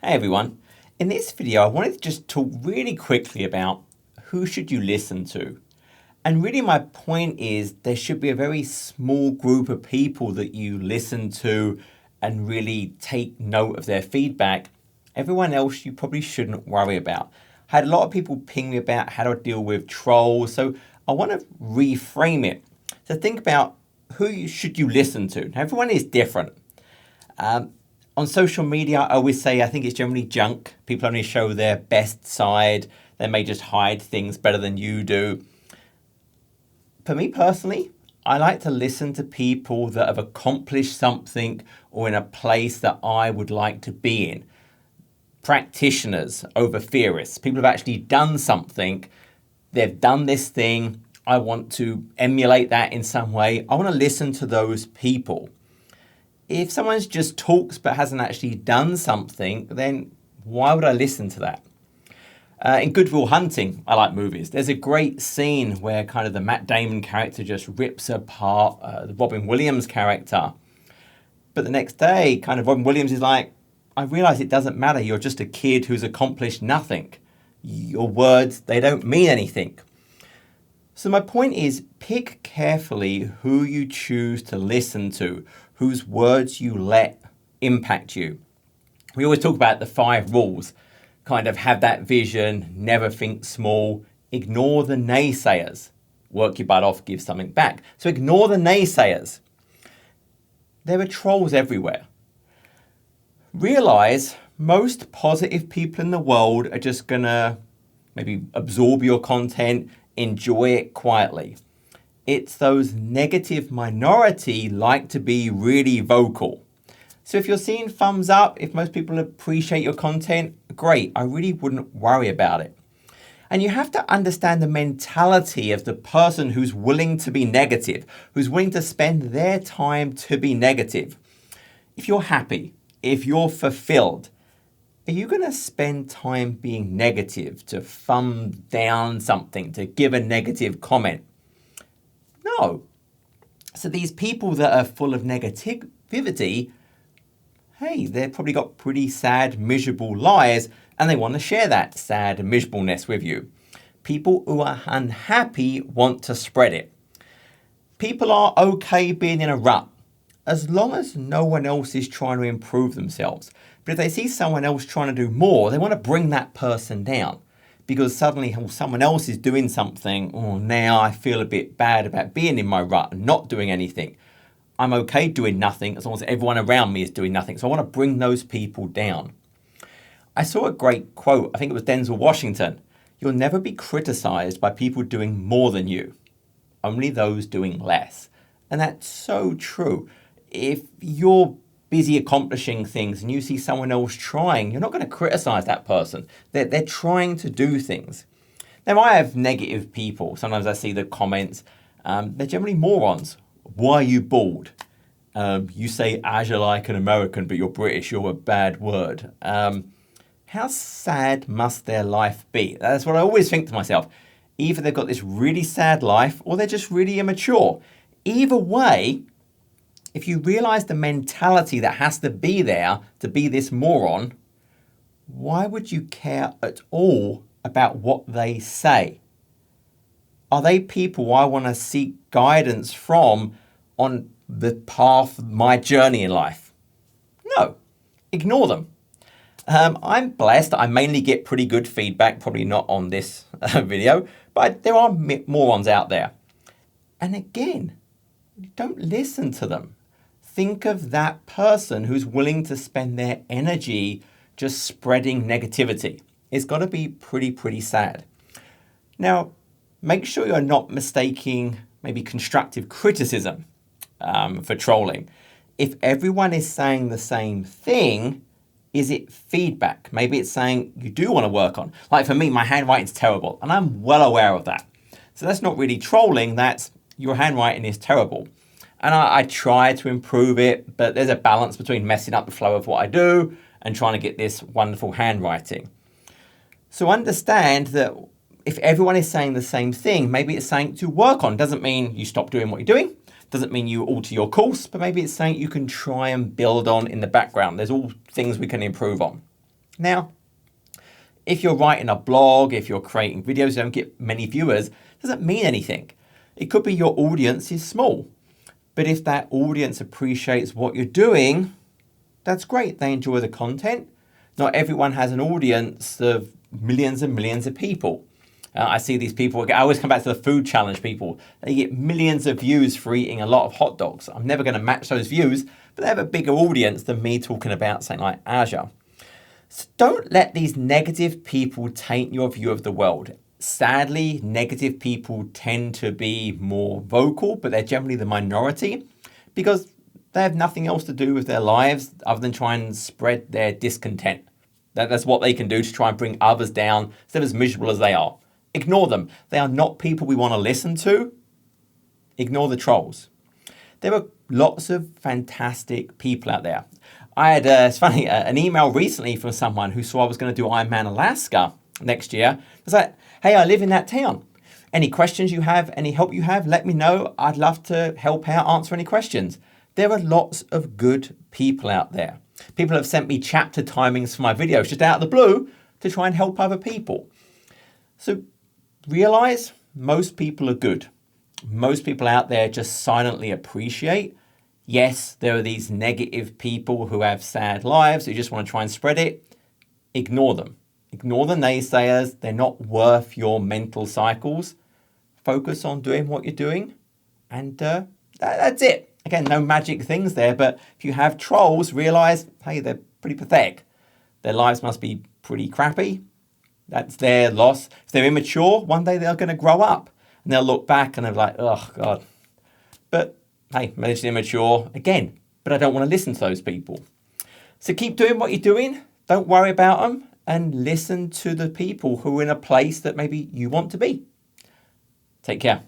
Hey everyone. In this video, I wanted to just talk really quickly about who should you listen to. And really my point is there should be a very small group of people that you listen to and really take note of their feedback. Everyone else you probably shouldn't worry about. I had a lot of people ping me about how to deal with trolls, so I want to reframe it. So think about should you listen to. Everyone is different. On social media, I always say I think it's generally junk. People only show their best side. They may just hide things better than you do. For me personally, I like to listen to people that have accomplished something or in a place that I would like to be in. Practitioners over theorists. People have actually done something. They've done this thing. I want to emulate that in some way. I want to listen to those people. If someone just talks but hasn't actually done something, then why would I listen to that? In Good Will Hunting, I like movies. There's a great scene where kind of the Matt Damon character just rips apart the Robin Williams character. But the next day, kind of Robin Williams is like, I realize it doesn't matter. You're just a kid who's accomplished nothing. Your words, they don't mean anything. So my point is, pick carefully who you choose to listen to, whose words you let impact you. We always talk about the 5 rules, kind of have that vision, never think small, ignore the naysayers, work your butt off, give something back. So ignore the naysayers. There are trolls everywhere. Realize most positive people in the world are just gonna maybe absorb your content, enjoy it quietly. It's those negative minority like to be really vocal. So if you're seeing thumbs up, if most people appreciate your content, great. I really wouldn't worry about it. And you have to understand the mentality of the person who's willing to be negative, who's willing to spend their time to be negative. If you're happy, if you're fulfilled, are you going to spend time being negative, to thumb down something, to give a negative comment? No. So these people that are full of negativity, hey, they've probably got pretty sad, miserable lives, and they want to share that sad miserableness with you. People who are unhappy want to spread it. People are okay being in a rut, as long as no one else is trying to improve themselves. But if they see someone else trying to do more, they want to bring that person down. Because suddenly someone else is doing something, now I feel a bit bad about being in my rut and not doing anything. I'm okay doing nothing as long as everyone around me is doing nothing. So I want to bring those people down. I saw a great quote, I think it was Denzel Washington. You'll never be criticized by people doing more than you, only those doing less. And that's so true. If you're busy accomplishing things and you see someone else trying, you're not going to criticize that person. They're trying to do things. Now, I have negative people. Sometimes I see the comments. They're generally morons. Why are you bald? You say as you're like an American, but you're British. You're a bad word. How sad must their life be? That's what I always think to myself. Either they've got this really sad life or they're just really immature. Either way, if you realize the mentality that has to be there to be this moron, why would you care at all about what they say? Are they people I want to seek guidance from on the path of my journey in life? No, ignore them. I'm blessed. I mainly get pretty good feedback, probably not on this video, but there are morons out there. And again, don't listen to them. Think of that person who's willing to spend their energy just spreading negativity. It's got to be pretty sad. Now, make sure you're not mistaking maybe constructive criticism for trolling. If everyone is saying the same thing, is it feedback? Maybe it's saying you do want to work on. Like for me, my handwriting's terrible, and I'm well aware of that. So that's not really trolling, that's your handwriting is terrible. And I try to improve it, but there's a balance between messing up the flow of what I do and trying to get this wonderful handwriting. So understand that if everyone is saying the same thing, maybe it's saying to work on. Doesn't mean you stop doing what you're doing. Doesn't mean you alter your course, but maybe it's saying you can try and build on in the background. There's all things we can improve on. Now, if you're writing a blog, if you're creating videos that don't get many viewers, it doesn't mean anything. It could be your audience is small. But if that audience appreciates what you're doing, that's great. They enjoy the content. Not everyone has an audience of millions and millions of people. I see these people, I always come back to the food challenge people. They get millions of views for eating a lot of hot dogs. I'm never going to match those views, but they have a bigger audience than me talking about something like Azure. So don't let these negative people taint your view of the world. Sadly, negative people tend to be more vocal, but they're generally the minority because they have nothing else to do with their lives other than try and spread their discontent. That's what they can do to try and bring others down instead of as miserable as they are. Ignore them. They are not people we want to listen to. Ignore the trolls. There are lots of fantastic people out there. I had, it's funny, an email recently from someone who saw I was going to do Ironman Alaska next year. It's like, hey, I live in that town. Any questions you have, any help you have, let me know. I'd love to help out, answer any questions. There are lots of good people out there. People have sent me chapter timings for my videos just out of the blue to try and help other people. So realize most people are good. Most people out there just silently appreciate. Yes, there are these negative people who have sad lives who just want to try and spread it. Ignore them. Ignore the naysayers. They're not worth your mental cycles. Focus on doing what you're doing. And that's it. Again, no magic things there. But if you have trolls, realize, hey, they're pretty pathetic. Their lives must be pretty crappy. That's their loss. If they're immature, one day they're going to grow up. And they'll look back and they're like, oh, God. But hey, maybe it's immature again. But I don't want to listen to those people. So keep doing what you're doing. Don't worry about them. And listen to the people who are in a place that maybe you want to be. Take care.